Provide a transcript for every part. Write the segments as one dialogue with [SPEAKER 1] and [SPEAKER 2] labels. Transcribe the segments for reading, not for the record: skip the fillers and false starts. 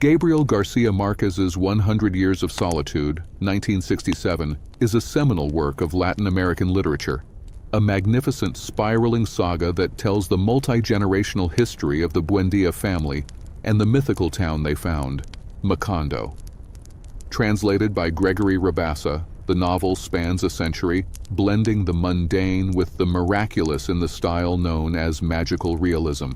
[SPEAKER 1] Gabriel Garcia Marquez's 100 Years of Solitude, 1967, is a seminal work of Latin American literature, a magnificent spiraling saga that tells the multi-generational history of the Buendía family and the mythical town they found, Macondo. Translated by Gregory Rabassa, the novel spans a century, blending the mundane with the miraculous in the style known as magical realism.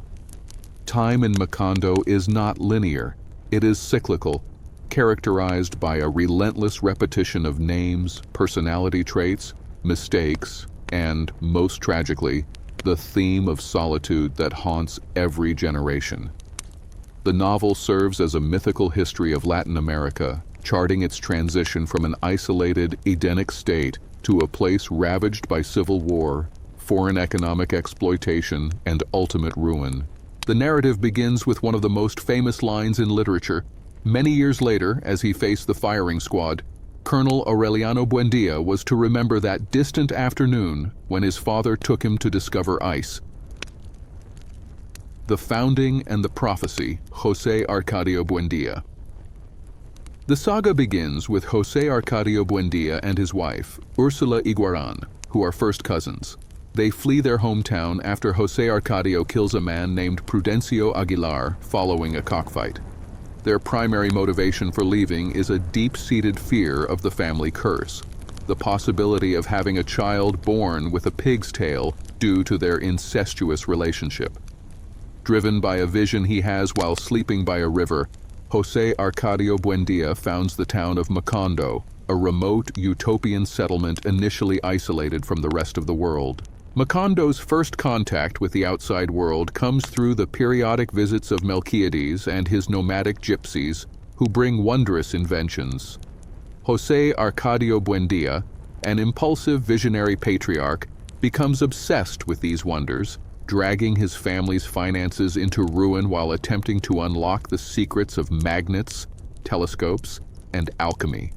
[SPEAKER 1] Time in Macondo is not linear. It is cyclical, characterized by a relentless repetition of names, personality traits, mistakes, and, most tragically, the theme of solitude that haunts every generation. The novel serves as a mythical history of Latin America, charting its transition from an isolated, Edenic state to a place ravaged by civil war, foreign economic exploitation, and ultimate ruin. The narrative begins with one of the most famous lines in literature. Many years later, as he faced the firing squad, Colonel Aureliano Buendía was to remember that distant afternoon when his father took him to discover ice. The Founding and the Prophecy, José Arcadio Buendía. The saga begins with José Arcadio Buendía and his wife, Ursula Iguarán, who are first cousins. They flee their hometown after José Arcadio kills a man named Prudencio Aguilar following a cockfight. Their primary motivation for leaving is a deep-seated fear of the family curse, the possibility of having a child born with a pig's tail due to their incestuous relationship. Driven by a vision he has while sleeping by a river, José Arcadio Buendía founds the town of Macondo, a remote, utopian settlement initially isolated from the rest of the world. Macondo's first contact with the outside world comes through the periodic visits of Melquiades and his nomadic gypsies, who bring wondrous inventions. José Arcadio Buendía, an impulsive visionary patriarch, becomes obsessed with these wonders, dragging his family's finances into ruin while attempting to unlock the secrets of magnets, telescopes, and alchemy.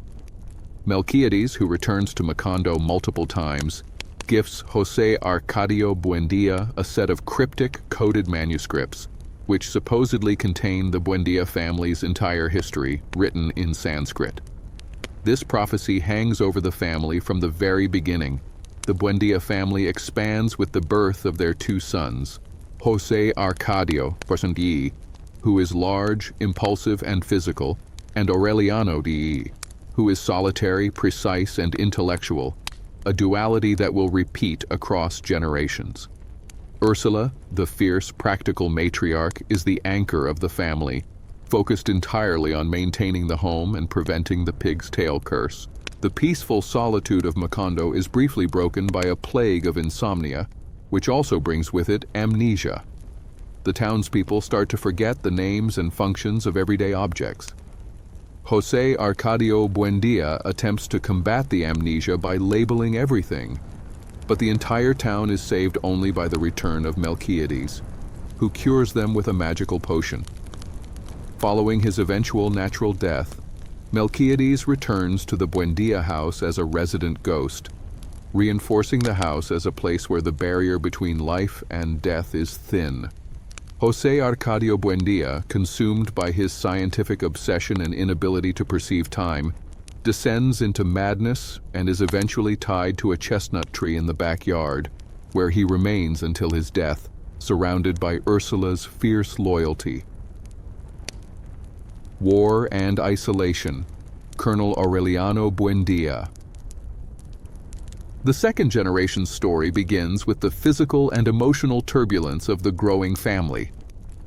[SPEAKER 1] Melquiades, who returns to Macondo multiple times, gifts José Arcadio Buendía a set of cryptic, coded manuscripts, which supposedly contain the Buendía family's entire history, written in Sanskrit. This prophecy hangs over the family from the very beginning. The Buendía family expands with the birth of their two sons, José Arcadio, who is large, impulsive, and physical, and Aureliano D., who is solitary, precise, and intellectual, a duality that will repeat across generations. Ursula, the fierce, practical matriarch, is the anchor of the family, focused entirely on maintaining the home and preventing the pig's tail curse. The peaceful solitude of Macondo is briefly broken by a plague of insomnia, which also brings with it amnesia. The townspeople start to forget the names and functions of everyday objects. José Arcadio Buendía attempts to combat the amnesia by labeling everything, but the entire town is saved only by the return of Melquiades, who cures them with a magical potion. Following his eventual natural death, Melquiades returns to the Buendía house as a resident ghost, reinforcing the house as a place where the barrier between life and death is thin. José Arcadio Buendía, consumed by his scientific obsession and inability to perceive time, descends into madness and is eventually tied to a chestnut tree in the backyard, where he remains until his death, surrounded by Ursula's fierce loyalty. War and Isolation, Colonel Aureliano Buendía. The second generation's story begins with the physical and emotional turbulence of the growing family.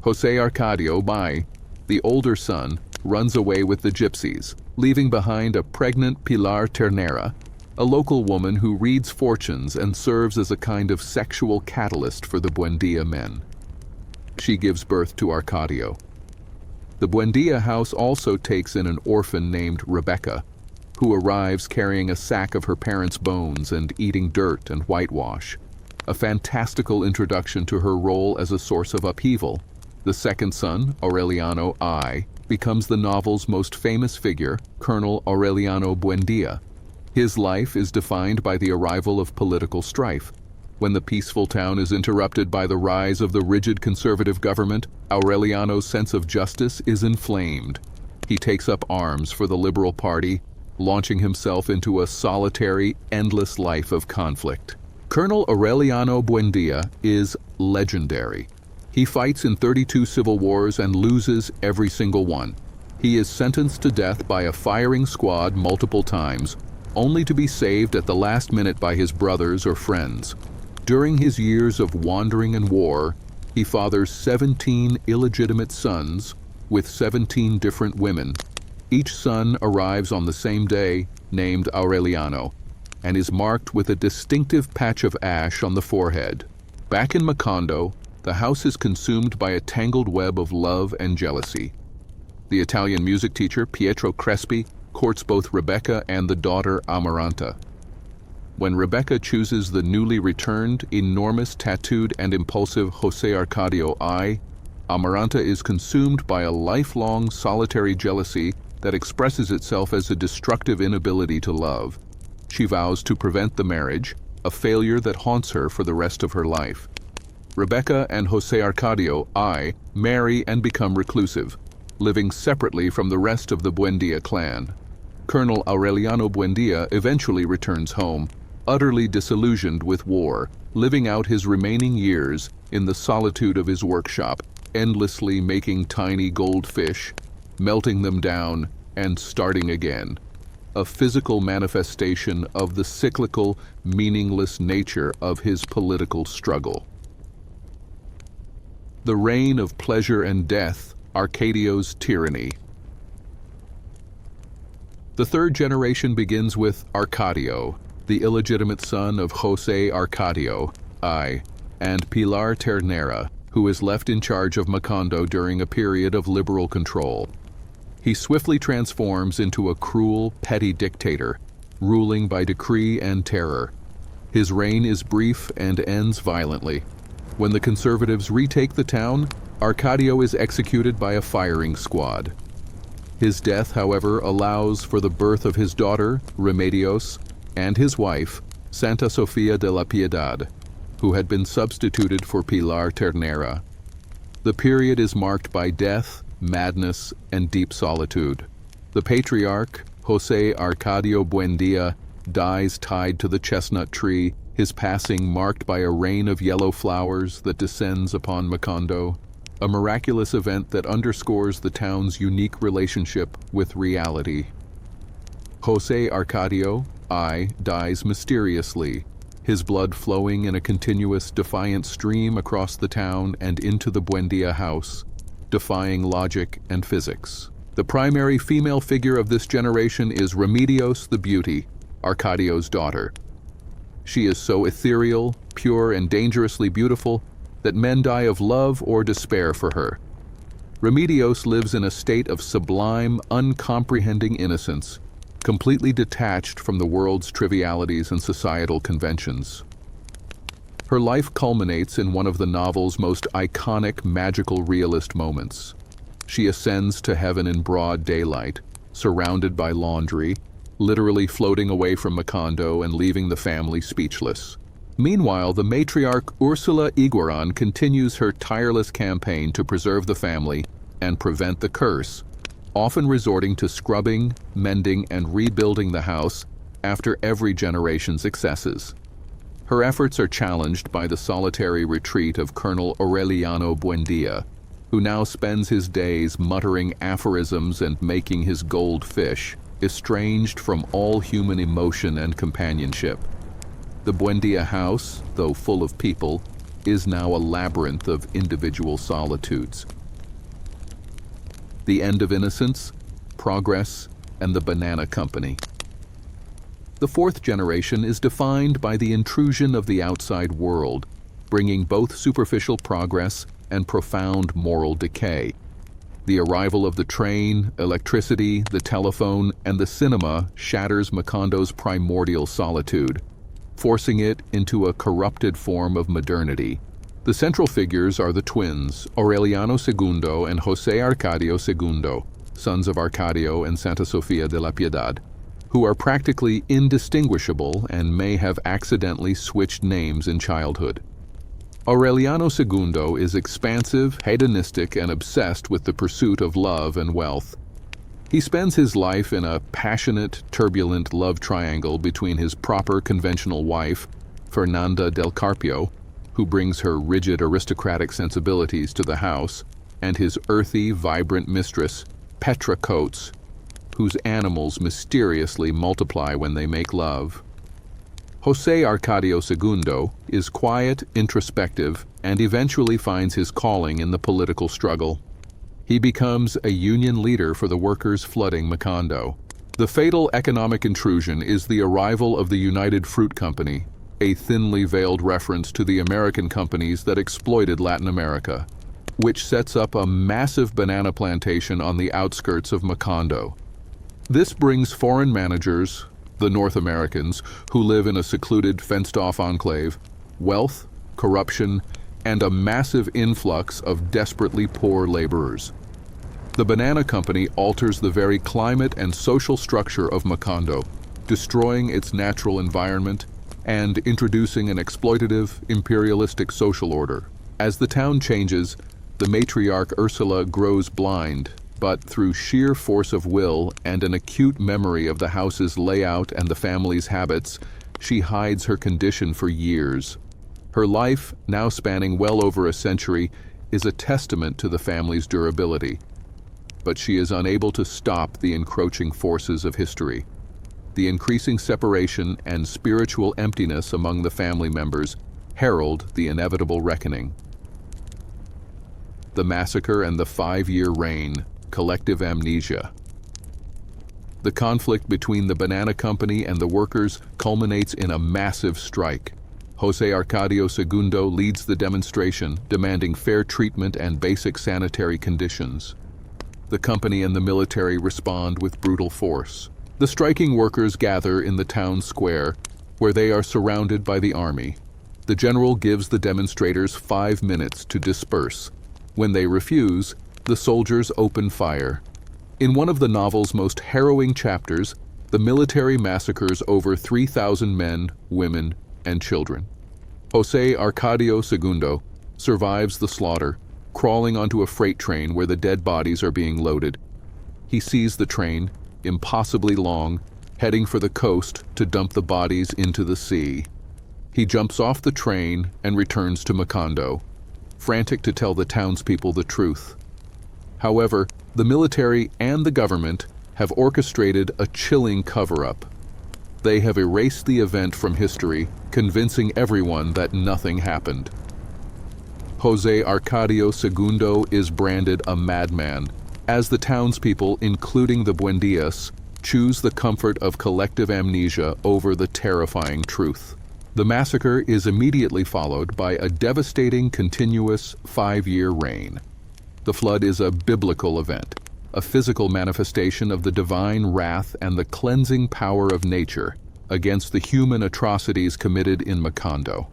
[SPEAKER 1] José Arcadio, the older son, runs away with the gypsies, leaving behind a pregnant Pilar Ternera, a local woman who reads fortunes and serves as a kind of sexual catalyst for the Buendía men. She gives birth to Arcadio. The Buendía house also takes in an orphan named Rebecca, who arrives carrying a sack of her parents' bones and eating dirt and whitewash, a fantastical introduction to her role as a source of upheaval. The second son, Aureliano I, becomes the novel's most famous figure, Colonel Aureliano Buendía. His life is defined by the arrival of political strife. When the peaceful town is interrupted by the rise of the rigid conservative government, Aureliano's sense of justice is inflamed. he takes up arms for the Liberal Party, launching himself into a solitary, endless life of conflict. Colonel Aureliano Buendía is legendary. He fights in 32 civil wars and loses every single one. He is sentenced to death by a firing squad multiple times, only to be saved at the last minute by his brothers or friends. During his years of wandering and war, he fathers 17 illegitimate sons with 17 different women. Each son arrives on the same day, named Aureliano, and is marked with a distinctive patch of ash on the forehead. Back in Macondo, the house is consumed by a tangled web of love and jealousy. The Italian music teacher Pietro Crespi courts both Rebecca and the daughter Amaranta. When Rebecca chooses the newly returned, enormous, tattooed, and impulsive José Arcadio I, Amaranta is consumed by a lifelong solitary jealousy that expresses itself as a destructive inability to love. She vows to prevent the marriage, a failure that haunts her for the rest of her life. Rebecca and José Arcadio I marry and become reclusive, living separately from the rest of the Buendía clan. Colonel Aureliano Buendía eventually returns home, utterly disillusioned with war, living out his remaining years in the solitude of his workshop, endlessly making tiny goldfish, melting them down, and starting again. A physical manifestation of the cyclical, meaningless nature of his political struggle. The reign of pleasure and death, Arcadio's tyranny. The third generation begins with Arcadio, the illegitimate son of José Arcadio I, and Pilar Ternera, who is left in charge of Macondo during a period of liberal control. He swiftly transforms into a cruel, petty dictator, ruling by decree and terror. His reign is brief and ends violently. When the conservatives retake the town, Arcadio is executed by a firing squad. His death, however, allows for the birth of his daughter, Remedios, and his wife, Santa Sofía de la Piedad, who had been substituted for Pilar Ternera. The period is marked by death, madness, and deep solitude. The patriarch, José Arcadio Buendía, dies tied to the chestnut tree, his passing marked by a rain of yellow flowers that descends upon Macondo, a miraculous event that underscores the town's unique relationship with reality. José Arcadio I dies mysteriously, his blood flowing in a continuous, defiant stream across the town and into the Buendía house, defying logic and physics. The primary female figure of this generation is Remedios the Beauty, Arcadio's daughter. She is so ethereal, pure, and dangerously beautiful that men die of love or despair for her. Remedios lives in a state of sublime, uncomprehending innocence, completely detached from the world's trivialities and societal conventions. Her life culminates in one of the novel's most iconic magical realist moments. She ascends to heaven in broad daylight, surrounded by laundry, literally floating away from Macondo and leaving the family speechless. Meanwhile, the matriarch Ursula Iguaran continues her tireless campaign to preserve the family and prevent the curse, often resorting to scrubbing, mending, and rebuilding the house after every generation's excesses. Her efforts are challenged by the solitary retreat of Colonel Aureliano Buendía, who now spends his days muttering aphorisms and making his gold fish, estranged from all human emotion and companionship. The Buendía house, though full of people, is now a labyrinth of individual solitudes. The end of innocence, progress, and the banana company. The fourth generation is defined by the intrusion of the outside world, bringing both superficial progress and profound moral decay. The arrival of the train, electricity, the telephone, and the cinema shatters Macondo's primordial solitude, forcing it into a corrupted form of modernity. The central figures are the twins, Aureliano II and José Arcadio II, sons of Arcadio and Santa Sofía de la Piedad, who are practically indistinguishable and may have accidentally switched names in childhood. Aureliano II is expansive, hedonistic, and obsessed with the pursuit of love and wealth. He spends his life in a passionate, turbulent love triangle between his proper conventional wife, Fernanda del Carpio, who brings her rigid aristocratic sensibilities to the house, and his earthy, vibrant mistress, Petra Coates, whose animals mysteriously multiply when they make love. José Arcadio II is quiet, introspective, and eventually finds his calling in the political struggle. He becomes a union leader for the workers flooding Macondo. The fatal economic intrusion is the arrival of the United Fruit Company, a thinly veiled reference to the American companies that exploited Latin America, which sets up a massive banana plantation on the outskirts of Macondo. This brings foreign managers, the North Americans, who live in a secluded, fenced-off enclave, wealth, corruption, and a massive influx of desperately poor laborers. The banana company alters the very climate and social structure of Macondo, destroying its natural environment and introducing an exploitative, imperialistic social order. As the town changes, the matriarch Ursula grows blind, but through sheer force of will and an acute memory of the house's layout and the family's habits, she hides her condition for years. Her life, now spanning well over a century, is a testament to the family's durability. But she is unable to stop the encroaching forces of history. The increasing separation and spiritual emptiness among the family members herald the inevitable reckoning. The massacre and the 5-year reign, collective amnesia. The conflict between the banana company and the workers culminates in a massive strike. José Arcadio II leads the demonstration, demanding fair treatment and basic sanitary conditions. The company and the military respond with brutal force. The striking workers gather in the town square, where they are surrounded by the army. The general gives the demonstrators 5 minutes to disperse. When they refuse, the soldiers open fire. In one of the novel's most harrowing chapters, the military massacres over 3,000 men, women, and children. José Arcadio II survives the slaughter, crawling onto a freight train where the dead bodies are being loaded. He sees the train, impossibly long, heading for the coast to dump the bodies into the sea. He jumps off the train and returns to Macondo, frantic to tell the townspeople the truth. However, the military and the government have orchestrated a chilling cover-up. They have erased the event from history, convincing everyone that nothing happened. José Arcadio II is branded a madman, as the townspeople, including the Buendías, choose the comfort of collective amnesia over the terrifying truth. The massacre is immediately followed by a devastating, continuous 5-year reign. The flood is a biblical event, a physical manifestation of the divine wrath and the cleansing power of nature against the human atrocities committed in Macondo.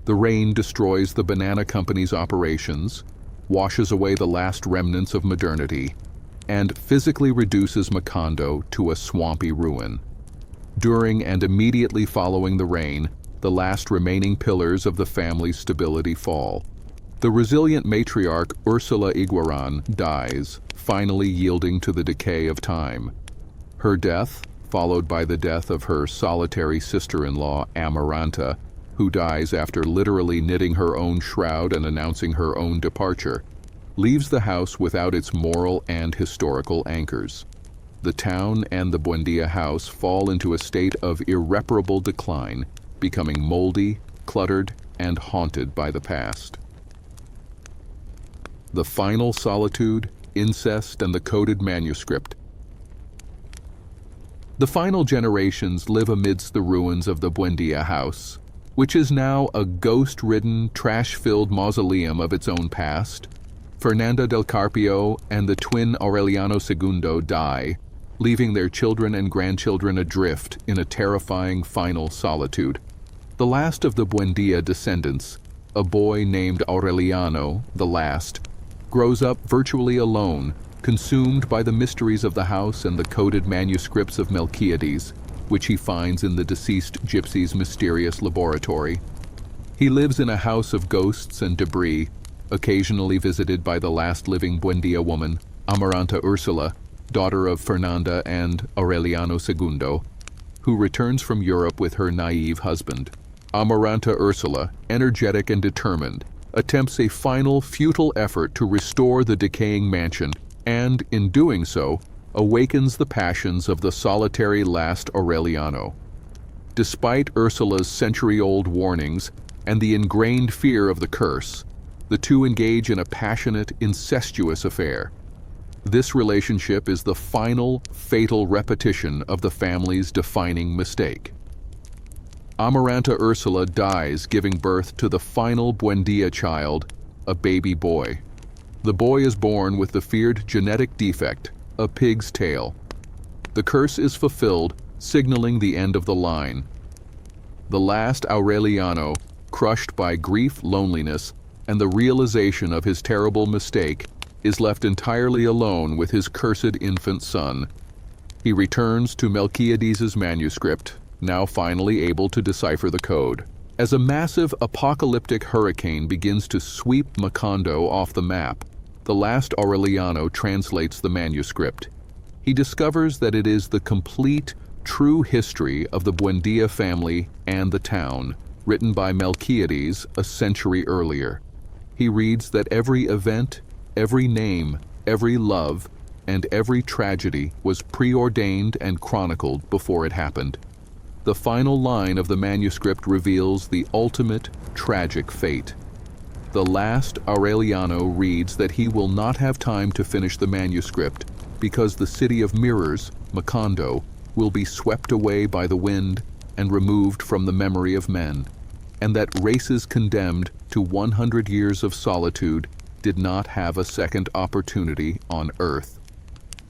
[SPEAKER 1] The rain destroys the banana company's operations, washes away the last remnants of modernity, and physically reduces Macondo to a swampy ruin. During and immediately following the rain, the last remaining pillars of the family's stability fall. The resilient matriarch Ursula Iguaran dies, finally yielding to the decay of time. Her death, followed by the death of her solitary sister-in-law Amaranta, who dies after literally knitting her own shroud and announcing her own departure, leaves the house without its moral and historical anchors. The town and the Buendía house fall into a state of irreparable decline, becoming moldy, cluttered, and haunted by the past. The final solitude, incest, and the coded manuscript. The final generations live amidst the ruins of the Buendía house, which is now a ghost-ridden, trash-filled mausoleum of its own past. Fernanda del Carpio and the twin Aureliano II die, leaving their children and grandchildren adrift in a terrifying final solitude. The last of the Buendía descendants, a boy named Aureliano, the last, grows up virtually alone, consumed by the mysteries of the house and the coded manuscripts of Melquiades, which he finds in the deceased gypsy's mysterious laboratory. He lives in a house of ghosts and debris, occasionally visited by the last living Buendía woman, Amaranta Ursula, daughter of Fernanda and Aureliano II, who returns from Europe with her naive husband. Amaranta Ursula, energetic and determined, attempts a final futile effort to restore the decaying mansion and, in doing so, awakens the passions of the solitary last Aureliano. Despite Ursula's century-old warnings and the ingrained fear of the curse, the two engage in a passionate, incestuous affair. This relationship is the final, fatal repetition of the family's defining mistake. Amaranta Ursula dies giving birth to the final Buendía child, a baby boy. The boy is born with the feared genetic defect, a pig's tail. The curse is fulfilled, signaling the end of the line. The last Aureliano, crushed by grief, loneliness, and the realization of his terrible mistake, is left entirely alone with his cursed infant son. He returns to Melquiades's manuscript, now finally able to decipher the code. As a massive apocalyptic hurricane begins to sweep Macondo off the map, the last Aureliano translates the manuscript. He discovers that it is the complete, true history of the Buendía family and the town, written by Melquiades a century earlier. He reads that every event, every name, every love, and every tragedy was preordained and chronicled before it happened. The final line of the manuscript reveals the ultimate, tragic fate. The last Aureliano reads that he will not have time to finish the manuscript because the city of mirrors, Macondo, will be swept away by the wind and removed from the memory of men, and that races condemned to 100 years of solitude did not have a second opportunity on Earth.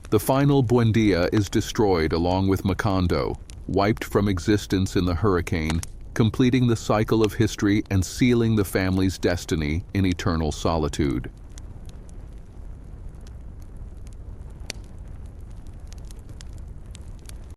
[SPEAKER 1] The final Buendía is destroyed along with Macondo, wiped from existence in the hurricane, completing the cycle of history and sealing the family's destiny in eternal solitude.